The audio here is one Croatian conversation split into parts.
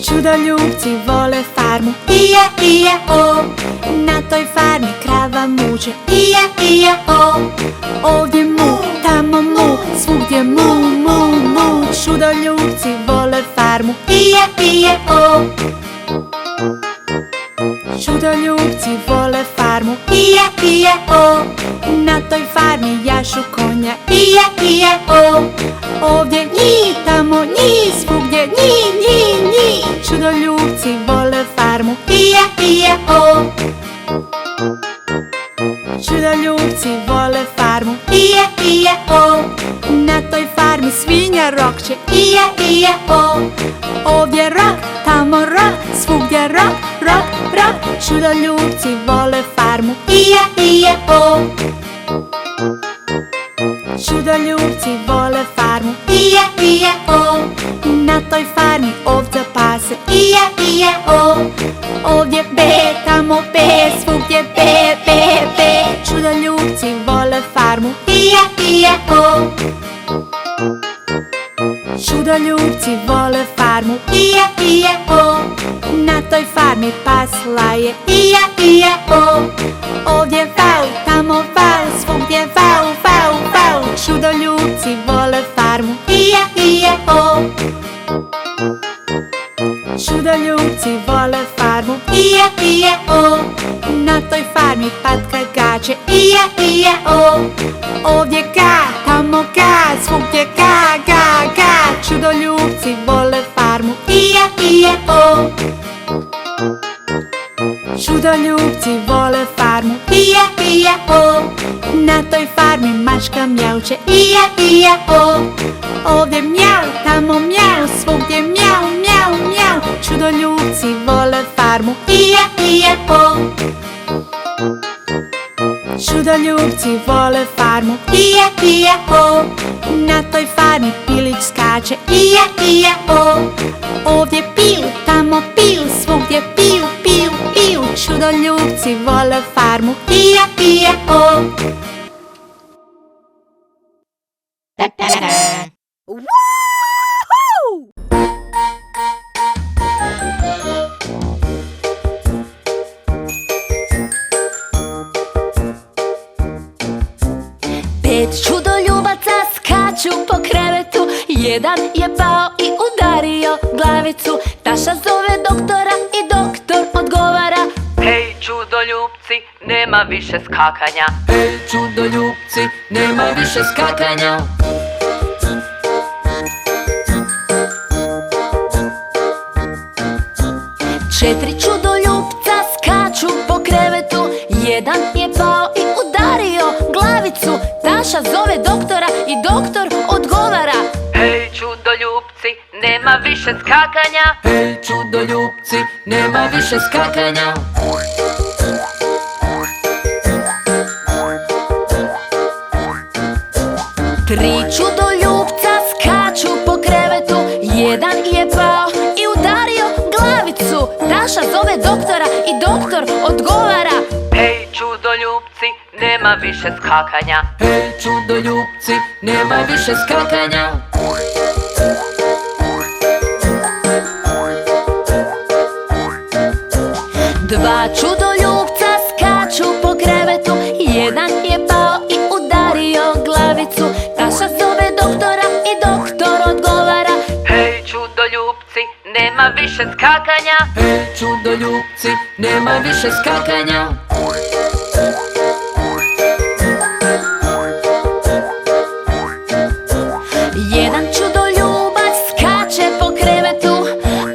Čudoljupci vole farmu, ije, o. Na toj farmi krava muče, ije, o. Ovdje mu, tamo mu, svugdje mu. Čudoljupci vole farmu, ije, o. Čudoljupci vole farmu, ije, o. Na toj farmi jašu konja, ije, o. Ovdje nji, tamo nji, svugdje nji. Čudoljupci vole farmu, ije, o. Čudoljupci vole farmu, ije, o. Na toj farmi svinja rokće, ije, o. Ovdje rok, tamo rok, svugdje rok. Čudoljupci vole farmu, ije, o. Čudoljupci vole farmu, ije, o. Na toj farmi ovca pase, ije, o. Ovdje be, tamo be, svugdje be. Čudoljupci vole farmu, ije, o. Čudoljupci vole farmu, ije, o. Na toj farmi pas laje, ije, o. Ovdje val, tamo val, svugdje val. Čudoljupci vole farmu, ije, o. Čudoljupci vole farmu, ije, o. Na toj farmi patka gače, ije, o. Ovdje ga, tamo ga, svugdje ga. Čudoljupci vole farmu, ije, o. Čudoljupci vole farmu, ije, o. Na toj farmi mačka mjauče, ije, o. Ovdje mjau, tamo mjau, svugdje mjau. Čudoljupci vole farmu, ije, o. Čudoljupci vole farmu, ije, o. Na toj farmi pilić skače, ije, o. Ovdje pil, tamo pil, svugdje pil. Čudoljupci vole farmu, ije, o. Pet čudoljubaca skaču po krevetu, jedan je pao i udario glavicu. Taša zove doktora i doktor odgovara: hej čudoljupci, nema više skakanja. Hej čudoljupci, nema više skakanja. Četiri čudoljupca skaču po krevetu, jedan je pao i udario glavicu. Taša zove doktora i doktor odgovara: hej čudoljupci, nema više skakanja. Hej čudoljupci, nema više skakanja. Tri čudoljupca skaču po krevetu, jedan je pao i udario glavicu. Taša zove doktora i doktor odgovara: hej čudoljupci, nema više skakanja. Hej čudoljupci, nema više skakanja. Dva čudoljupca skaču po krevetu, jedan je pao i udario glavicu. Taša zove doktora i doktor odgovara: hej čudoljupci, nema više skakanja. Hej čudoljupci, nema više skakanja. Jedan čudoljubac skače po krevetu,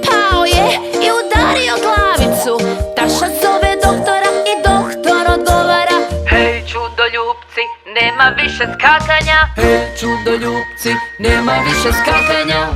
pao je i udario glavicu. Taša zove doktora i doktor odgovara: hej čudoljupci, nema više skakanja. Hej čudoljupci, nema više skakanja.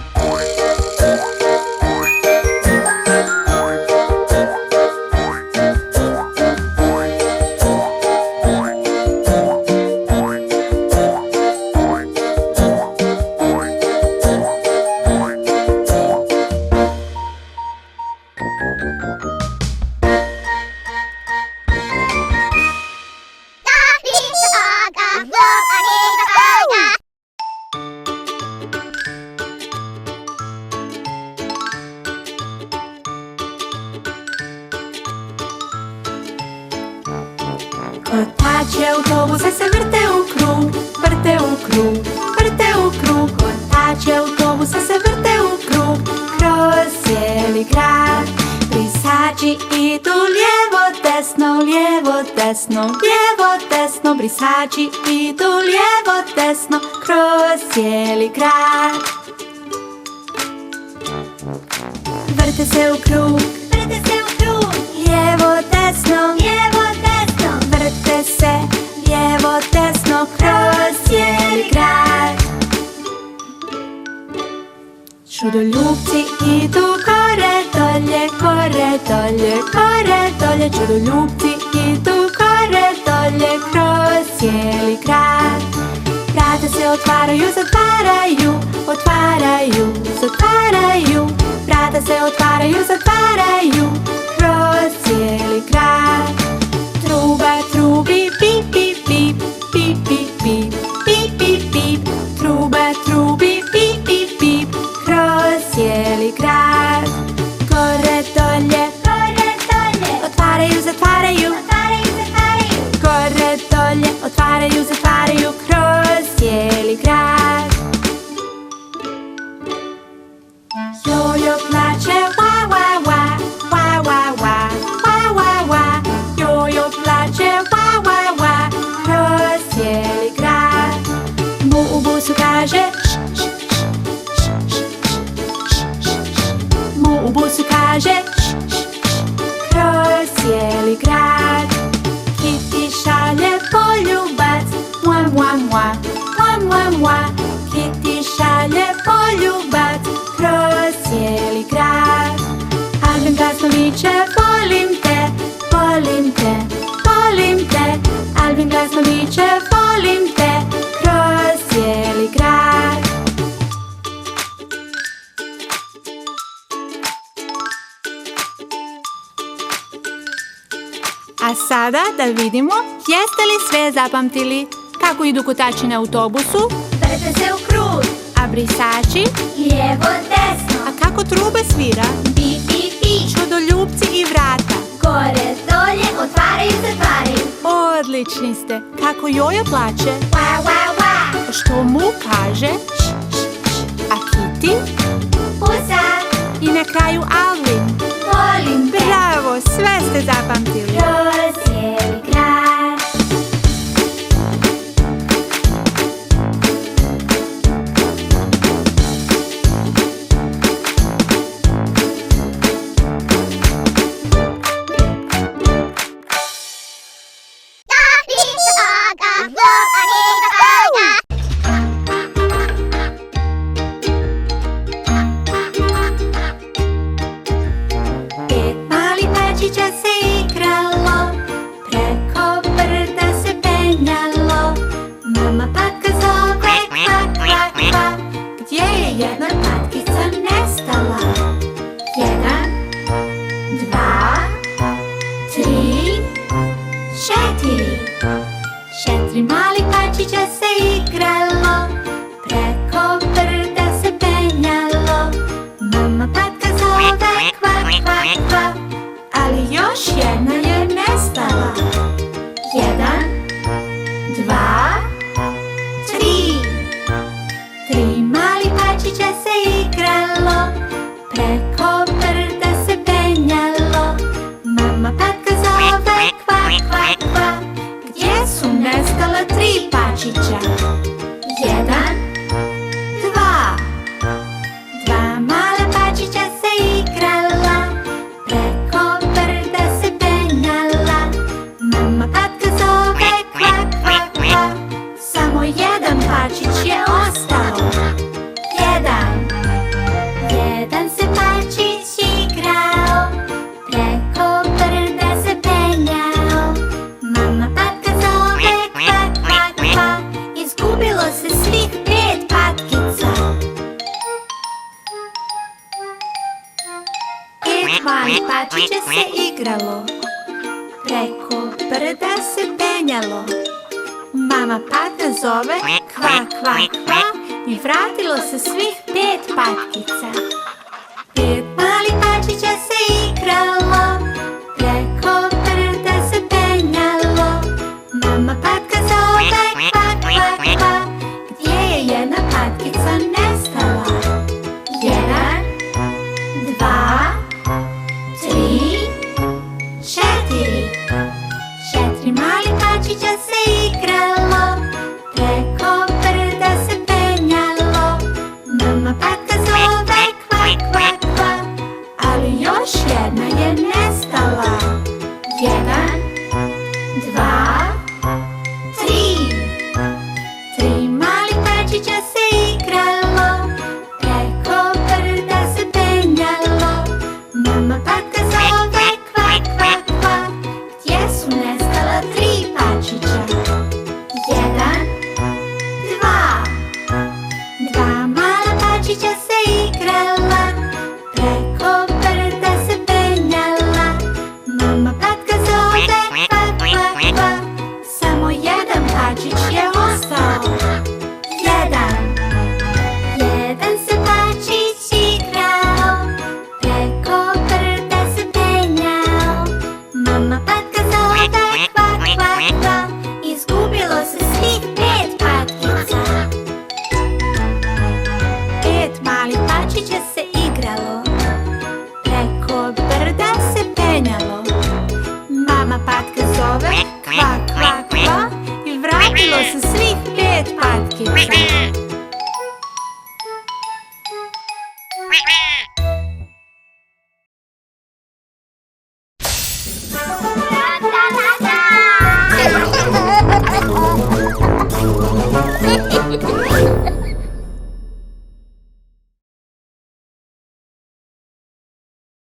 koje se vrte u krug, vrte u krug, vrte u krug. Kotači autobusa se vrte u krug, kroz cijeli grad. Brisači idu lijevo, desno, lijevo, desno, lijevo, desno. Brisači idu lijevo, desno, kroz cijeli grad. Vrte se u krug, vrte se u krug, lijevo, desno, lijevo, desno. Vrte se lijevo, desno, kroz cijeli grad. Čudoljupci idu gore, dolje, gore, dolje, gore, dolje. Čudoljupci idu gore, dolje, kroz cijeli grad. Vrata se otvaraju, zatvaraju, otvaraju, zatvaraju. Vrata se otvaraju, zatvaraju, kroz cijeli grad. Truba trubi, pip, pip, pip, pip, pip, pip, pip, pip, pip. Truba trubi, pip, pip, pip, kroz cijeli grad. Gore, dolje, gore, dolje, otvaraju, zatvaraju, otvaraju, zatvaraju. Gore, dolje, otvaraju, zatvaraju, kroz cijeli grad. Jojo plače, wa, wa, wa, wa, wa, wa, wa, wa, wa. Jojo plače, wa, wa, wa, kroz cijeli grad. Mu u busu kaže, š, š, š, š, š, š, š. Mu u busu kaže, š, š, š, kroz cijeli grad. Kiti šalje poljubac, mua, mua, mua, mua, mua, mua. Kiti šalje poljubac, kroz cijeli grad. Alvin glasno viče, volim te, volim te, volim te. Alvin glasno viče, volim te, kroz cijeli grad. A sada da vidimo jeste li sve zapamtili kako idu kotači na autobusu, Vrte se u krug, a brisači, lijevo, desno, a kako trube svira, pi, pi, pi. čudoljupci i vrata. Gore, dolje, otvaraju, zatvaraju. Odlični ste. Kako Jojo plače, Wa, wa, wa. što mu kaže, š, š, š. A Kiti Pusa, i na kraju Alvin. volim te, Bravo, sve ste zapamtili. kroz cijeli grad. Pet malih pačića se igralo, preko brda se penjalo. Mama patka zove, kva, kva, kva. Gdje je jedna patkica nestala? 1, 2, 3, 4. 4 malih pačića se igralo, preko brda se penjalo. Mama patka zove, kva, kva, kva. Ali još jedna je nestala. 1, 2, 3. 3 mali pačića se igralo, preko brda se penjalo. Mama patka zove, kva, kva, kva. Gdje su nestala 3 pačića? 1, 2. 2 mala pačića se igrala, preko brda se penjala. Mama patka zove, kva, kva, kva. Samo jedan pačić je ostao. 1 se pačić igrao, preko brda se penjao. Mama patka zove, kva, kva, kva. Izgubilo se svih 5 patkica. 5 malih pačića se igralo, preko brda se penjalo. Mama patka zove, kva, kva, kva. I vratilo se svih 5 patkica.